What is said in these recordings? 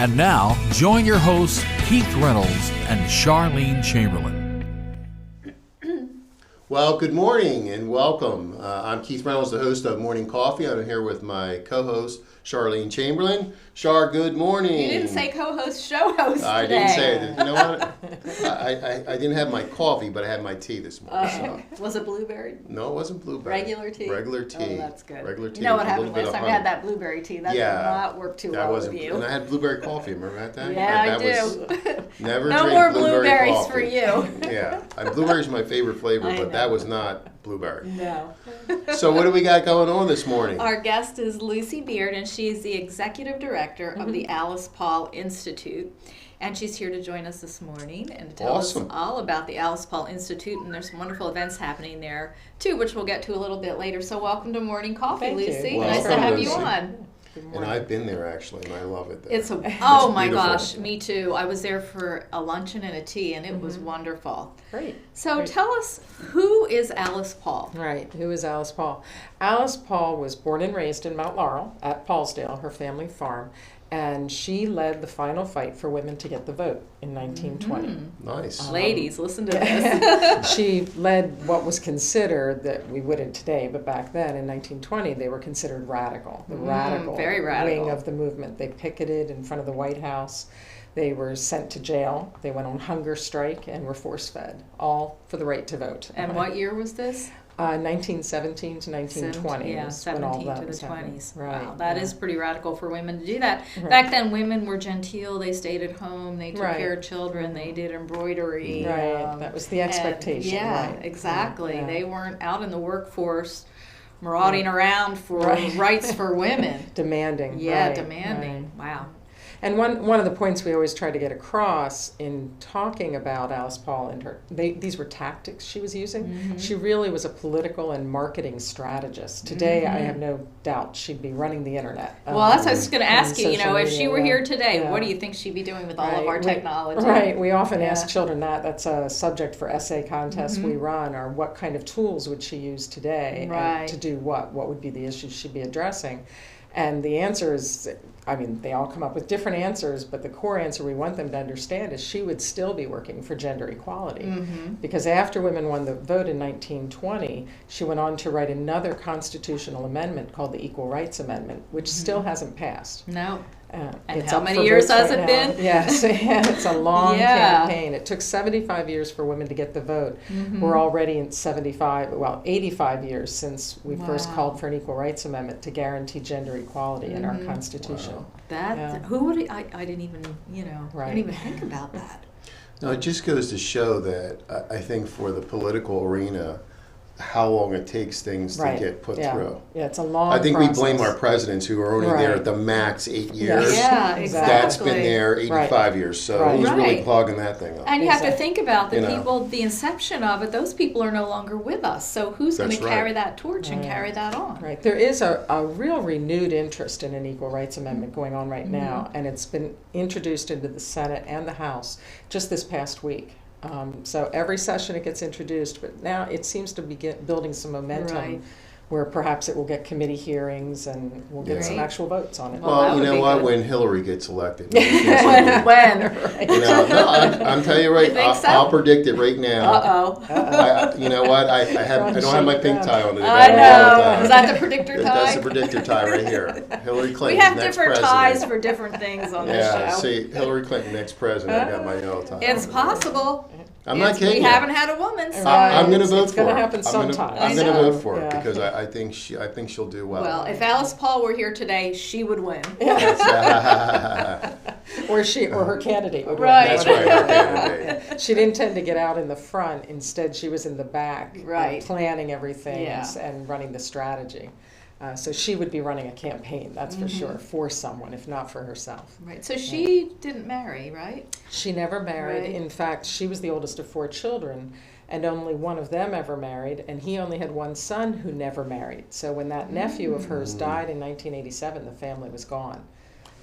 And now, join your hosts, Keith Reynolds and Charlene Chamberlain. Well, good morning and welcome. I'm Keith Reynolds, the host of Morning Coffee. I'm here with my co-host, Charlene Chamberlain. Char, good morning. You didn't say co-host, show host I today. didn't say it. You know what? I didn't have my coffee, but I had my tea this morning. So. Was it blueberry? No, it wasn't blueberry. Regular tea? Regular tea. Oh, that's good. Regular tea. You know what with a happened little bit last of time I had honey. that blueberry tea? That Yeah, did not work too that well wasn't, with you. and I had blueberry coffee. Remember that? Yeah, I do. Never no drink more blueberry blueberries coffee. for you. Yeah, blueberry's my favorite flavor, I but know. that was not blueberry. No. So what do we got going on this morning? Our guest is Lucy Beard, and she's the executive director of the Alice Paul Institute. And she's here to join us this morning and to tell Awesome. us all about the Alice Paul Institute. And there's some wonderful events happening there, too, which we'll get to a little bit later. So welcome to Morning Coffee, Thank you. Lucy. Welcome, Nice to have you Lucy. on. And I've been there actually, and I love it there. It's oh my beautiful. gosh, me too. I was there for a luncheon and a tea, and it was wonderful. Great. So Great. tell us, who is Alice Paul? Right. Who is Alice Paul? Alice Paul was born and raised in Mount Laurel at Paulsdale, her family farm, and she led the final fight for women to get the vote in 1920. Nice. Ladies, listen to this. She led what was considered, that we wouldn't today, but back then in 1920 they were considered radical, the radical very radical. wing of the movement. They picketed in front of the White House. They were sent to jail. They went on hunger strike and were force-fed, all for the right to vote. And what year was this? 1917 to 1920 Yeah, was when all 17 that to the was happening. 20s. Right. Wow, that yeah. is pretty radical for women to do that. Right. Back then, women were genteel. They stayed at home. They took Right. care of children. They did embroidery. Right. That was the and- expectation. yeah, right. exactly. Yeah. They weren't out in the workforce marauding around for Right. rights for women. Demanding. Yeah, right, demanding. right. Wow. And one of the points we always try to get across in talking about Alice Paul and these were tactics she was using. Mm-hmm. She really was a political and marketing strategist. Today, I have no doubt she'd be running the internet. Well, that's what I was going to and ask you. You know, social if she media, were yeah. here today, Yeah. what do you think she'd be doing with all of Right. our We- technology? Right. We often Yeah. ask children that. That's a subject for essay contests we run, or what kind of tools would she use today Right. and to do what? What would be the issues she'd be addressing? And the answer is, I mean, they all come up with different answers, but the core answer we want them to understand is she would still be working for gender equality. Because after women won the vote in 1920, she went on to write another constitutional amendment called the Equal Rights Amendment, which still hasn't passed. No. And It's how up many for years votes has right it now. been? Yes, it's a long Yeah. campaign. It took 75 years for women to get the vote. We're already in 85 years since we first Wow. called for an Equal Rights Amendment to guarantee gender equality in our Constitution. Wow. That Yeah. who would I didn't even Right. didn't even think about that. No, it just goes to show that I think for the political arena, how long it takes things to Right. get put yeah. through. Yeah, it's a long I think process. we blame our presidents who are only there Right. at the max 8 Yes. years. Yeah, exactly. That's been there 85 years. So Right. who's really Right. clogging that thing up? And you have to Exactly. think about the You know. people, the inception of it. Those people are no longer with us. So who's going to That's right. carry that torch and Right. carry that on? Right. There is a real renewed interest in an equal rights amendment going on right now, and it's been introduced into the Senate and the House just this past week. So every session it gets introduced, but now it seems to be building some momentum Right. where perhaps it will get committee hearings and we'll get some Great. actual votes on it. Well, that Well, you would know be what? good. When Hillary gets elected, When? You know, no, I'm telling you right. You think so? I'll predict it right now. Uh-oh. You know what? I don't have my pink tie on today. I but have a know. yellow Is tie. that the predictor tie? That's the predictor tie right here. Hillary Clinton. We have next different president. ties for different things on this Yeah, show. see, Hillary Clinton next president. I got my yellow tie. It's on. possible. I'm not kidding. We you. haven't had a woman. So. I'm going to It's vote for gonna her. happen I'm gonna- sometime. I'm going to I know. vote for her Yeah. because I think she'll do well. Well, if Alice Paul were here today, she would win. That's, or her candidate would win. Right. that's right. Her candidate. She didn't tend to get out in the front. Instead, she was in the back, Right. planning everything Yeah. and running the strategy. So she would be running a campaign, that's for sure, for someone, if not for herself. Right. So she didn't marry, right? She never married. Right. In fact, she was the oldest of 4 children, and only one of them ever married, and he only had one son who never married. So when that nephew of hers died in 1987, the family was gone.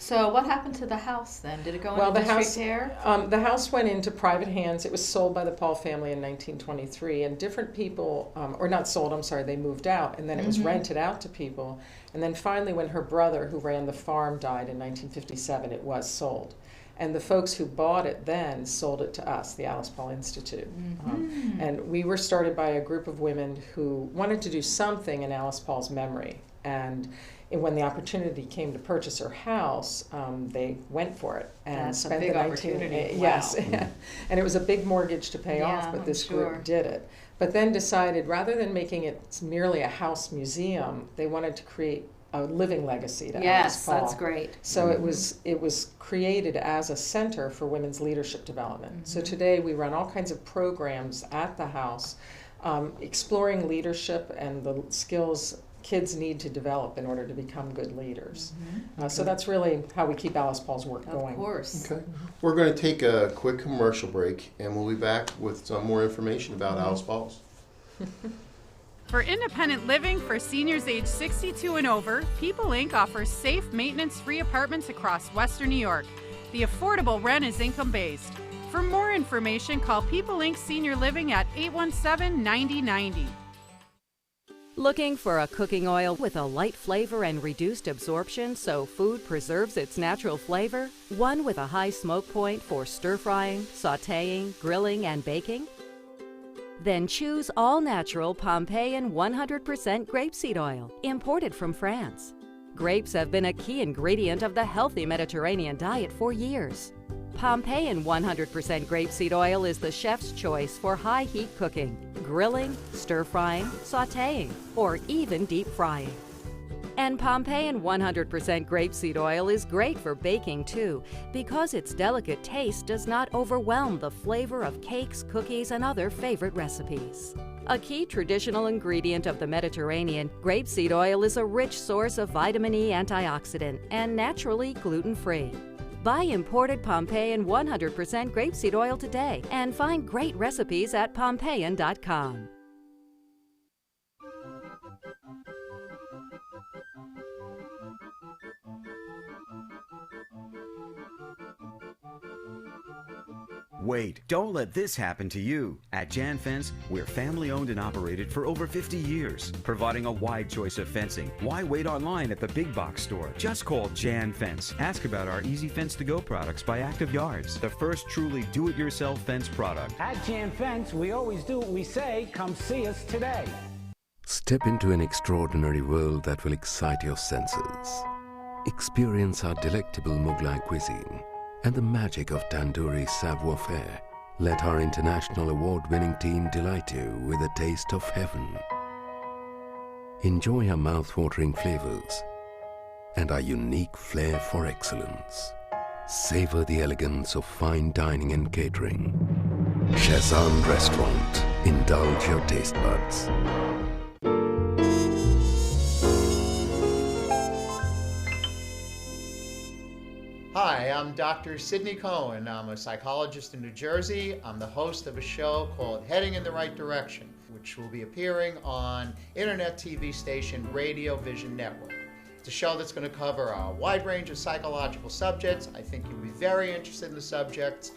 So what happened to the house then? Did it go Well, into the house, disrepair? the house went into private hands. It was sold by the Paul family in 1923, and different people, or not sold, I'm sorry, they moved out, and then it was rented out to people. And then finally, when her brother, who ran the farm, died in 1957, it was sold. And the folks who bought it then sold it to us, the Alice Paul Institute. And we were started by a group of women who wanted to do something in Alice Paul's memory. And when the opportunity came to purchase her house, they went for it and That's a spent big the opportunity. Wow. Yes, and it was a big mortgage to pay off, but I'm this sure. group did it. But then decided rather than making it merely a house museum, they wanted to create a living legacy to Alice Yes, Paul. that's great. So it was created as a center for women's leadership development. So today we run all kinds of programs at the house, exploring leadership and the skills kids need to develop in order to become good leaders. So that's really how we keep Alice Paul's work going. Of course. Okay. We're going to take a quick commercial break, and we'll be back with some more information about Alice Paul's. For independent living for seniors age 62 and over, People Inc. offers safe, maintenance-free apartments across Western New York. The affordable rent is income-based. For more information, call People Inc. Senior Living at 817-9090. Looking for a cooking oil with a light flavor and reduced absorption so food preserves its natural flavor? One with a high smoke point for stir-frying, sautéing, grilling, and baking? Then choose all-natural Pompeian 100% grapeseed oil, imported from France. Grapes have been a key ingredient of the healthy Mediterranean diet for years. Pompeian 100% grapeseed oil is the chef's choice for high-heat cooking, grilling, stir-frying, sautéing, or even deep frying. And Pompeian 100% grapeseed oil is great for baking too, because its delicate taste does not overwhelm the flavor of cakes, cookies, and other favorite recipes. A key traditional ingredient of the Mediterranean, grapeseed oil is a rich source of vitamin E antioxidant and naturally gluten-free. Buy imported Pompeian 100% grapeseed oil today and find great recipes at Pompeian.com. Wait, don't let this happen to you. At Jan Fence, we're family owned and operated for over 50 years, providing a wide choice of fencing. Why wait online at the big box store? Just call Jan Fence. Ask about our Easy Fence to Go products by Active Yards, the first truly do-it-yourself fence product. At Jan Fence, we always do what we say. Come see us today. Step into an extraordinary world that will excite your senses. Experience our delectable Mughlai cuisine and the magic of tandoori savoir-faire. Let our international award-winning team delight you with a taste of heaven. Enjoy our mouth-watering flavors and our unique flair for excellence. Savor the elegance of fine dining and catering. Shazam Restaurant. Indulge your taste buds. Hi, I'm Dr. Sidney Cohen. I'm a psychologist in New Jersey. I'm the host of a show called Heading in the Right Direction, which will be appearing on internet TV station Radio Vision Network. It's a show that's going to cover a wide range of psychological subjects. I think you'll be very interested in the subjects.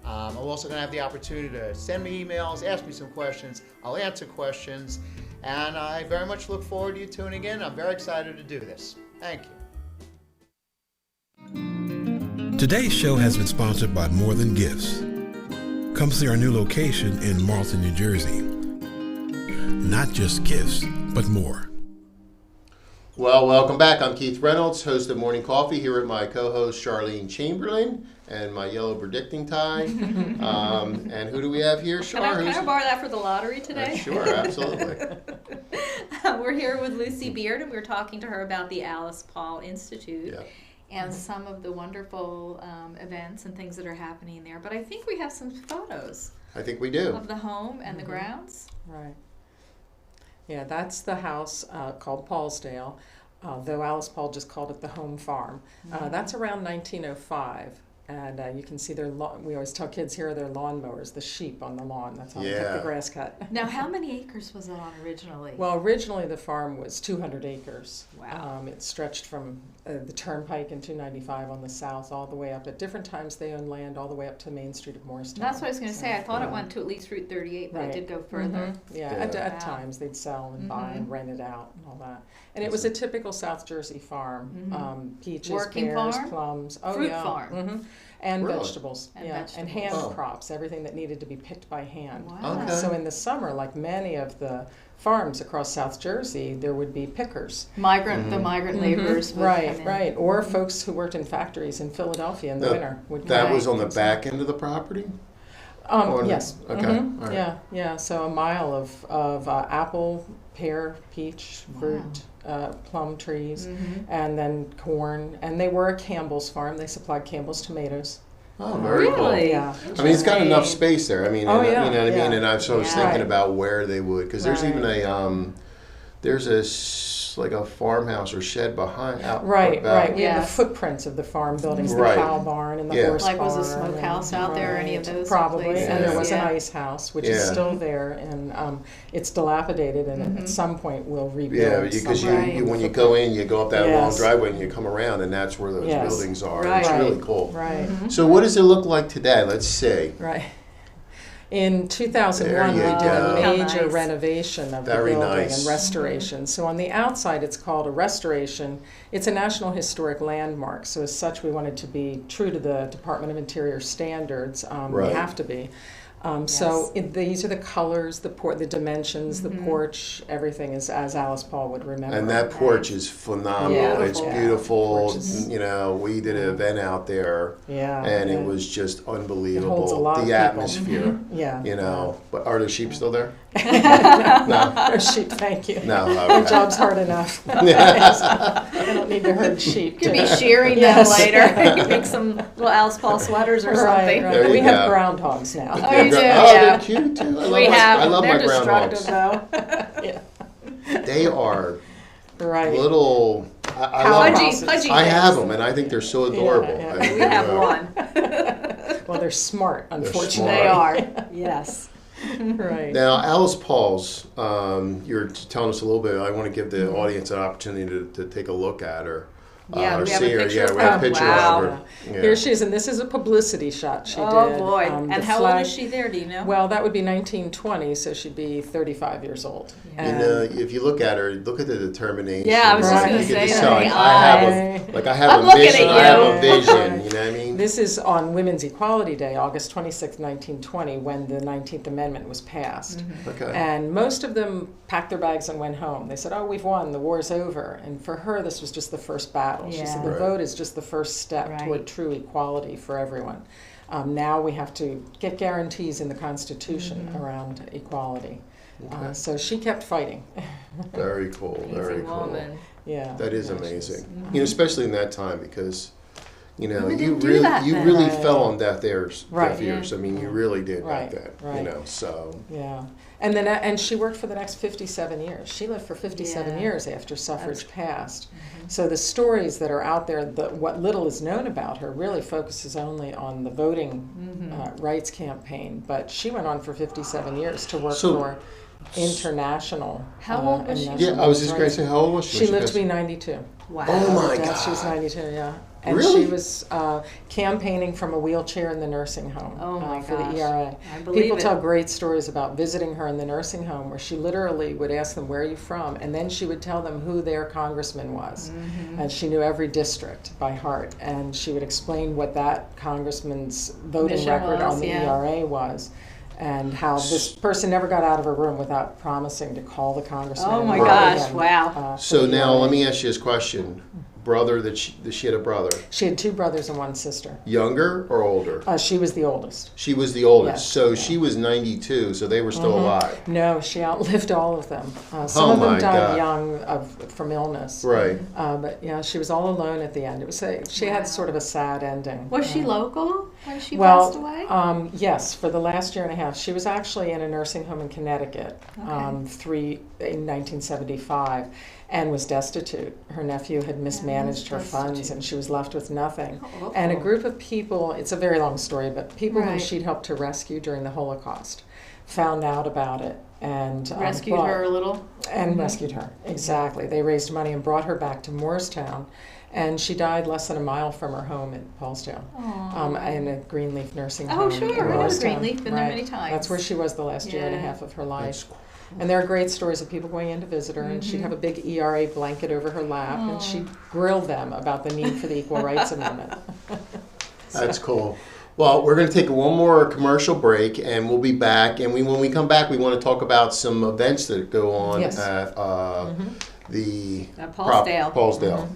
I'm also going to have the opportunity to send me emails, ask me some questions. I'll answer questions, and I very much look forward to you tuning in. I'm very excited to do this. Thank you. Today's show has been sponsored by More Than Gifts. Come see our new location in Marlton, New Jersey. Not just gifts, but more. Well, welcome back. I'm Keith Reynolds, host of Morning Coffee, here with my co-host Charlene Chamberlain and my yellow predicting tie. And who do we have here, Char? Can I borrow that for the lottery today? Sure, absolutely. We're here with Lucy Beard, and we're talking to her about the Alice Paul Institute. Yeah. And some of the wonderful events and things that are happening there. But I think we have some photos I think we do. of the home and the grounds. Right. Yeah, that's the house called Paulsdale, though Alice Paul just called it the home farm. That's around 1905. And you can see we always tell kids, here are their lawnmowers, the sheep on the lawn. That's how they Yeah. kept the grass cut. Now, how many acres was that on originally? Well, originally the farm was 200 acres. Wow. It stretched from the Turnpike and 295 on the south all the way up. At different times they owned land all the way up to Main Street of Morristown. That's what I was going to say. I thought it went to at least Route 38, but it did go further. Yeah, Yeah. at Wow. times they'd sell and buy and rent it out and all that. And it was a typical South Jersey farm. Peaches, Working pears, farm? plums. Oh, Fruit yeah. farm. And Really? vegetables. And And vegetables. hand Oh. crops, everything that needed to be picked by hand. Wow. Okay. So in the summer, like many of the farms across South Jersey, there would be pickers. The migrant laborers would Right, come in. right. Or folks who worked in factories in Philadelphia in the Now, winter would That come was on the and back end of the property? Or- yes. Okay. Mhm. All right. Yeah. So a mile of apple, pear, peach, fruit, plum trees, and then corn. And they were a Campbell's farm. They supplied Campbell's tomatoes. Oh, very cool. Really? Yeah. I mean, it's got enough space there. I mean, Oh, and, yeah, you know what I mean? yeah. And I was Yeah. thinking Right. about where they would, because there's even Right. there's like a farmhouse or shed behind out. Right. about- We have the Yes. footprints of the farm buildings, Right. the cow barn and the Yeah. horse Like, was a barn smokehouse and- out there or any of those Probably. places? And there was Yeah. an ice house, which is Yeah. still there, and it's dilapidated, and at some point we'll rebuild. Yeah, because some Right. when you go in, you go up that long Yes. driveway and you come around, and that's where those Yes. buildings are. Right. It's Right. really cool. Right. So, what does it look like today? Let's see. Right. In 2001, There we you did go. a How major nice. renovation of Very the building nice. and restoration. So on the outside, it's called a restoration. It's a National Historic Landmark. So as such, we wanted to be true to the Department of Interior standards. Right. We have to be. So these are the colors, the dimensions, the porch, everything is as Alice Paul would remember. And that porch is phenomenal. Yeah. It's Yeah. beautiful. Porch is- You know, we did an event out there, Yeah. and yeah. it was just unbelievable. It holds a lot of the people. atmosphere. Yeah. You know, but are the sheep still there? No, sheep, thank you. No. My Okay. job's hard enough. I don't need to herd sheep. Could be to- shearing Yes. them later. Make some little Alice Paul sweaters or something. Right. There you We have go. groundhogs now. Oh, you do? Oh, Yeah. they're cute too. I I love They're my destructive groundhogs. though. Yeah. They are Right. little. I Cow love Pudgy, houses. pudgy I have things. them, and I think they're so adorable. Yeah, I- We have one. Well, they're smart, unfortunately. smart. They are. Yes. Right. Now, Alice Paul's, you're telling us a little bit. I want to give the audience an opportunity to take a look at her. Yeah, or we have a see her. picture Yeah, of we have a her. picture Wow. of her. Yeah. Here she is, and this is a publicity shot she Oh did. boy. The And how old flag- is she there? Do you know? Well, that would be 1920, so she'd be 35 years old. You know, if you look at her, look at the determination. Yeah, I was just You gonna get say to that. see, like, The I have I'm a looking mission. at I have a you. vision. You know what I mean? This is on Women's Equality Day, August 26, 1920, when the 19th Amendment was passed. Okay. And most of them packed their bags and went home. They said, oh, we've won, the war's over. And for her, this was just the first battle. She Yeah. said the Right. vote is just the first step Right. toward true equality for everyone. Now we have to get guarantees in the Constitution around equality. So she kept fighting. Very cool. Very Amazing cool. woman. Yeah. That is Yeah, amazing. You know, especially in that time, because you know Women you didn't do really that you then. really Right. fell on deaf ears. Right. Deaf ears. I mean, you really did Right, like that. You right. know, so Yeah, and then and she worked for the next 57 years. She lived for 57 Yeah. years after suffrage passed. So the stories that are out there, what little is known about her, really focuses only on the voting rights campaign. But she went on for 57 years to work So- for international. How old was and she? national yeah, I was just going rights. to say, how old was she? She when lived to passed? be 92. Wow. Oh my Yeah, God! she was 92. Yeah. And Really? she was campaigning from a wheelchair in the nursing home Oh my for gosh. the ERA. I believe People it. tell great stories about visiting her in the nursing home where she literally would ask them, where are you from? And then she would tell them who their congressman was. Mm-hmm. And she knew every district by heart. And she would explain what that congressman's voting Mission record was, on the yeah. ERA was. And how this person never got out of her room without promising to call the congressman. Oh my and gosh, again, wow. for So the now ERA. let me ask you this question: brother that she had a brother, She had 2 brothers and 1 sister. younger or older? She was the oldest. She was the oldest, Yes, so yeah. she was 92, so they were still alive. No, she outlived all of them. Some Oh of them my died God. young from illness. Right. But yeah, she was all alone at the end. She had sort of a sad ending. Was she local? when she Well, passed away? Yes, for the last year and a half. She was actually in a nursing home in Connecticut in 1975 and was destitute. Her nephew had mismanaged her funds and she was left with nothing. And a group of people, it's a very long story, but people whom she'd helped to rescue during the Holocaust found out about it and rescued her a little? And rescued her, exactly. They raised money and brought her back to Morristown. And she died less than a mile from her home in Paulsdale, in a Greenleaf nursing home. Oh, sure. in I know Morristown. Greenleaf. Been there many times. That's where she was the last year and a half of her life. And there are great stories of people going in to visit her, and she'd have a big ERA blanket over her lap, and she'd grill them about the need for the Equal Rights Amendment. That's cool. Well, we're going to take one more commercial break, and we'll be back. And when we come back, we want to talk about some events that go on at the Paulsdale. Paulsdale.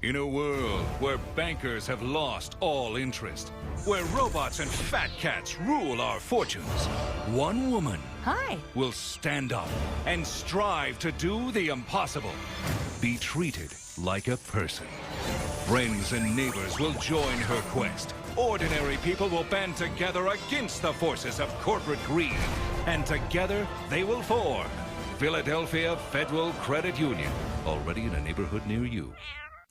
In a world where bankers have lost all interest, where robots and fat cats rule our fortunes, one woman will stand up and strive to do the impossible. Be treated like a person. Friends and neighbors will join her quest. Ordinary people will band together against the forces of corporate greed. And together they will form Philadelphia Federal Credit Union, already in a neighborhood near you.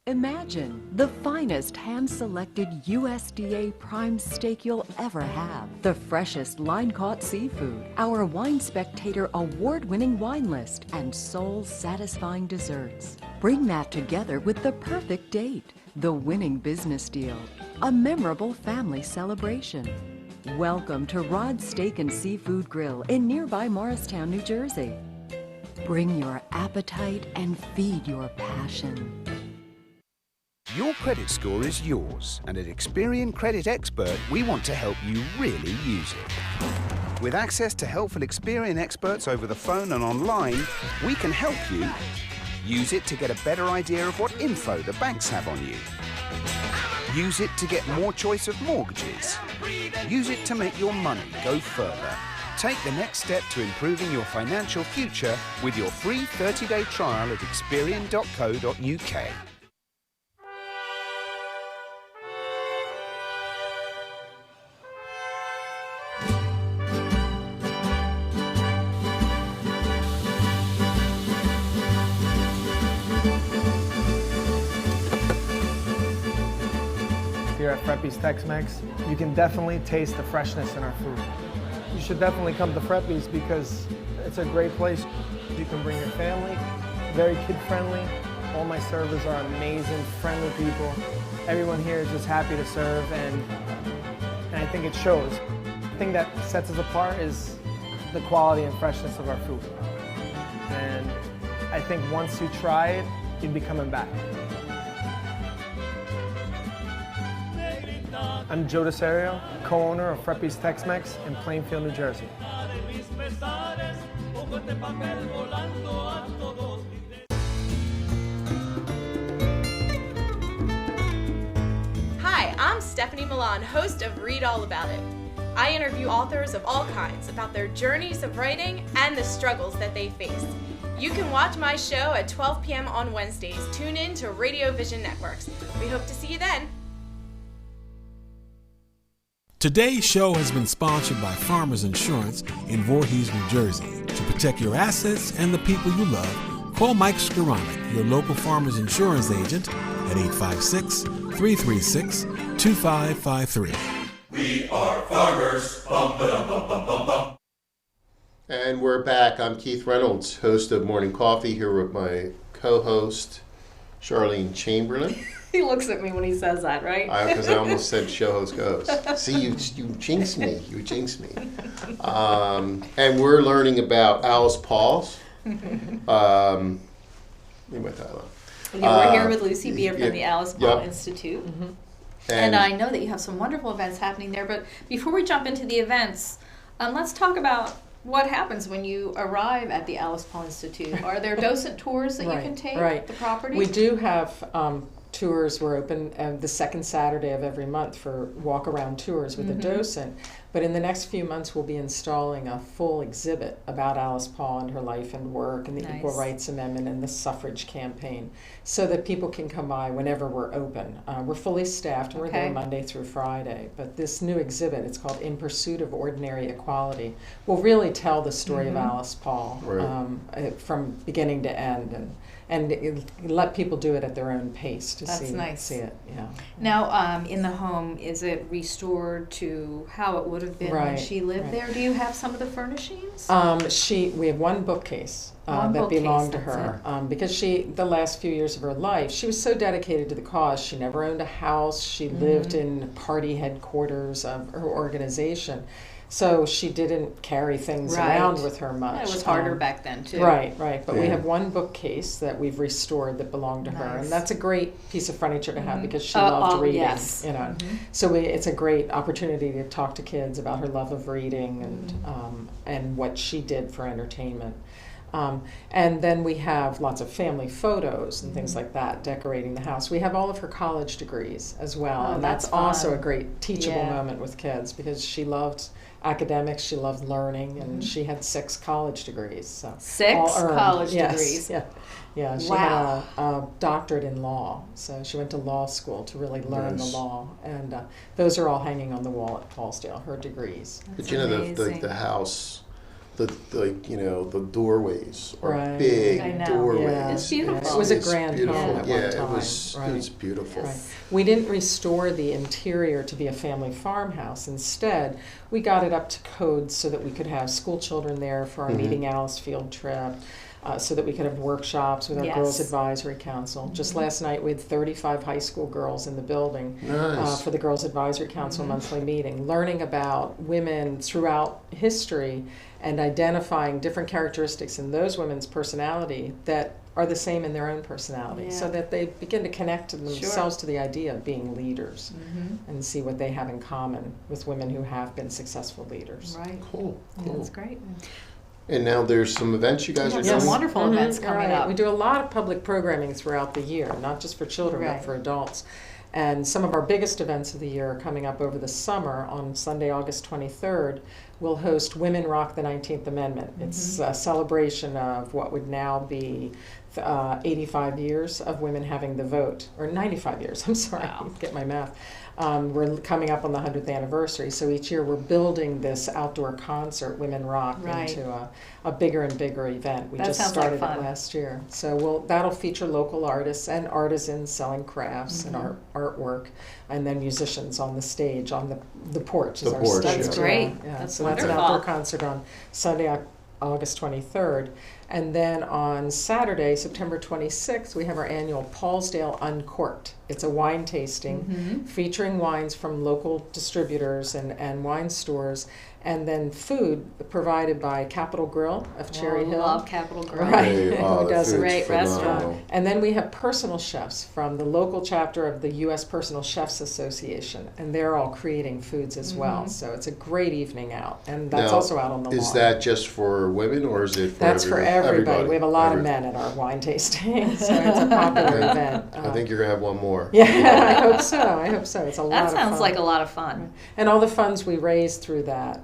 Imagine the finest hand-selected USDA prime steak you'll ever have. The freshest line-caught seafood, our Wine Spectator award-winning wine list, and soul-satisfying desserts. Bring that together with the perfect date, the winning business deal, a memorable family celebration. Welcome to Rod's Steak and Seafood Grill in nearby Morristown, New Jersey. Bring your appetite and feed your passion. Your credit score is yours, and at Experian Credit Expert, we want to help you really use it. With access to helpful Experian experts over the phone and online, we can help you use it to get a better idea of what info the banks have on you. Use it to get more choice of mortgages. Use it to make your money go further. Take the next step to improving your financial future with your free 30-day trial at Experian.co.uk. Here at Freppi's Tex-Mex, you can definitely taste the freshness in our food. You should definitely come to Freppi's because it's a great place. You can bring your family, very kid-friendly. All my servers are amazing, friendly people. Everyone here is just happy to serve, and I think it shows. The thing that sets us apart is the quality and freshness of our food. And I think once you try it, you'd be coming back. I'm Joe DeSario, co-owner of Freppi's Tex-Mex in Plainfield, New Jersey. Hi, I'm Stephanie Milan, host of Read All About It. I interview authors of all kinds about their journeys of writing and the struggles that they face. You can watch my show at 12 p.m. on Wednesdays. Tune in to Radio Vision Networks. We hope to see you then. Today's show has been sponsored by Farmers Insurance in Voorhees, New Jersey. To protect your assets and the people you love, call Mike Skoranek, your local Farmers Insurance agent, at 856-336-2553. We are farmers. Bum, ba-dum, bum, bum, bum, bum. And we're back. I'm Keith Reynolds, host of Morning Coffee, here with my co-host, Charlene Chamberlain. He looks at me when he says that, right? Because I almost said show host co-host. See, you jinxed me. You jinxed me. And we're learning about Alice Paul's. We're here with Lucy Beard from the Alice Paul Institute. Mm-hmm. And I know that you have some wonderful events happening there. But before we jump into the events, let's talk about what happens when you arrive at the Alice Paul Institute. Are there docent tours that you can take the property? We do have tours. We're open the second Saturday of every month for walk-around tours with a docent. But in the next few months, we'll be installing a full exhibit about Alice Paul and her life and work and the Equal Rights Amendment and the suffrage campaign, so that people can come by whenever we're open. We're fully staffed. We're there Monday through Friday. But this new exhibit, it's called In Pursuit of Ordinary Equality, will really tell the story of Alice Paul from beginning to end, and let people do it at their own pace to see it. Yeah. Now, in the home, is it restored to how it would have been when she lived there? Do you have some of the furnishings? We have one bookcase that belonged to her because the last few years of her life, she was so dedicated to the cause. She never owned a house. She lived in party headquarters of her organization. So she didn't carry things around with her much. It was harder back then, too. Right. But we have one bookcase that we've restored that belonged to her. And that's a great piece of furniture to have because she loved reading. Yes. So it's a great opportunity to talk to kids about her love of reading and what she did for entertainment. And then we have lots of family photos and things like that decorating the house. We have all of her college degrees as well. And that's also a great teachable moment with kids because she loved academics, she loved learning, and she had 6 college degrees. So 6 college degrees? Yeah, she had a doctorate in law, so she went to law school to really learn the law, and those are all hanging on the wall at Paulsdale, her degrees. But the house, the doorways are big doorways. Yeah. It's beautiful. It was a grand home at one time. It was beautiful. Right. We didn't restore the interior to be a family farmhouse. Instead, we got it up to code so that we could have school children there for our Meeting Alice field trip, so that we could have workshops with our Girls Advisory Council. Just last night, we had 35 high school girls in the building for the Girls Advisory Council monthly meeting, learning about women throughout history and identifying different characteristics in those women's personality that are the same in their own personality, so that they begin to connect themselves to the idea of being leaders and see what they have in common with women who have been successful leaders. Right. Cool. That's great. And now there's some events you guys are doing? Some wonderful events coming up. We do a lot of public programming throughout the year, not just for children, but for adults. And some of our biggest events of the year are coming up over the summer. On Sunday, August 23rd, we'll host Women Rock the 19th Amendment. It's a celebration of what would now be 85 years of women having the vote, or 95 years, I'm sorry, get my math. We're coming up on the 100th anniversary, so each year we're building this outdoor concert, Women Rock, into a bigger and bigger event. We just started it last year. So that'll feature local artists and artisans selling crafts and artwork, and then musicians on the stage, on the porch is our stage. That's great. So that's an outdoor concert on Sunday, August 23rd. And then on Saturday, September 26th, we have our annual Paulsdale Uncorked. It's a wine tasting featuring wines from local distributors and wine stores, and then food provided by Capital Grill of Cherry Hill. Love Capital Grill. Right. Who does a great restaurant. And then we have personal chefs from the local chapter of the U.S. Personal Chefs Association, and they're all creating foods as well. So it's a great evening out, and that's also out on the lawn. Is that just for women, or is it for That's for everybody. We have a lot of men at our wine tasting, so it's a popular event. I think you're going to have one more. Yeah, I hope so. It's a lot of fun. That sounds like a lot of fun. And all the funds we raise through that,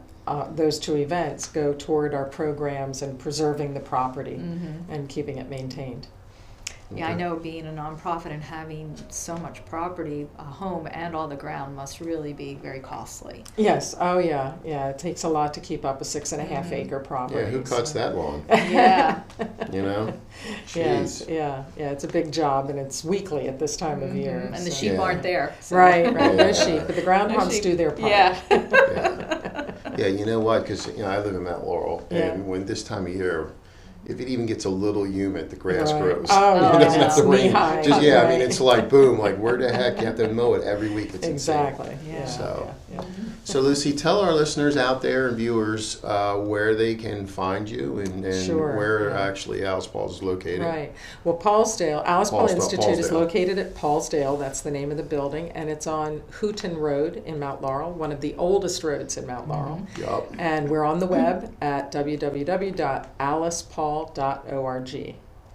those 2 events, go toward our programs and preserving the property and keeping it maintained. Yeah, I know being a nonprofit and having so much property, a home and all the ground must really be very costly. Yes, yeah. It takes a lot to keep up a 6.5 acre property. Yeah, who cuts that lawn? Yeah. You know? Yes, yeah, it's a big job, and it's weekly at this time of year. And the sheep aren't there. So. Right, no sheep, but the groundhogs do their part. Yeah, you know what? Because I live in Mount Laurel, and when this time of year, if it even gets a little humid, the grass grows. Oh, it doesn't have to rain. Knee-high. I mean, it's like boom, like where the heck you have to mow it every week? It's exactly. Insane. So Lucy, tell our listeners out there and viewers where they can find you and where actually Alice Paul is located. Right. Well, Alice Paul Institute is located at Paulsdale. That's the name of the building, and it's on Hooten Road in Mount Laurel, one of the oldest roads in Mount Laurel. Yep. And we're on the web at www.alicepaul.org.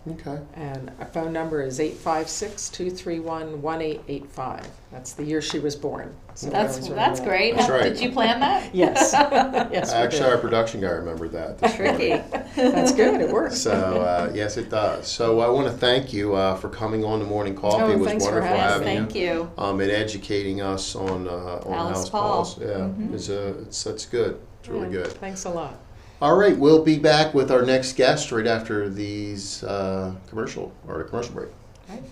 Okay. And our phone number is 856-231-1885. That's the year she was born. So that's great. That's right. Did you plan that? Yes. Yes. Actually, our production guy remembered that. Tricky. That's good. It works. So yes, it does. So I want to thank you for coming on the Morning Coffee. It was thanks wonderful for having having Thank you. and educating us on Alice Paul. Pauls. Yeah, it's good. It's really good. Thanks a lot. All right, we'll be back with our next guest right after these commercial break. Right.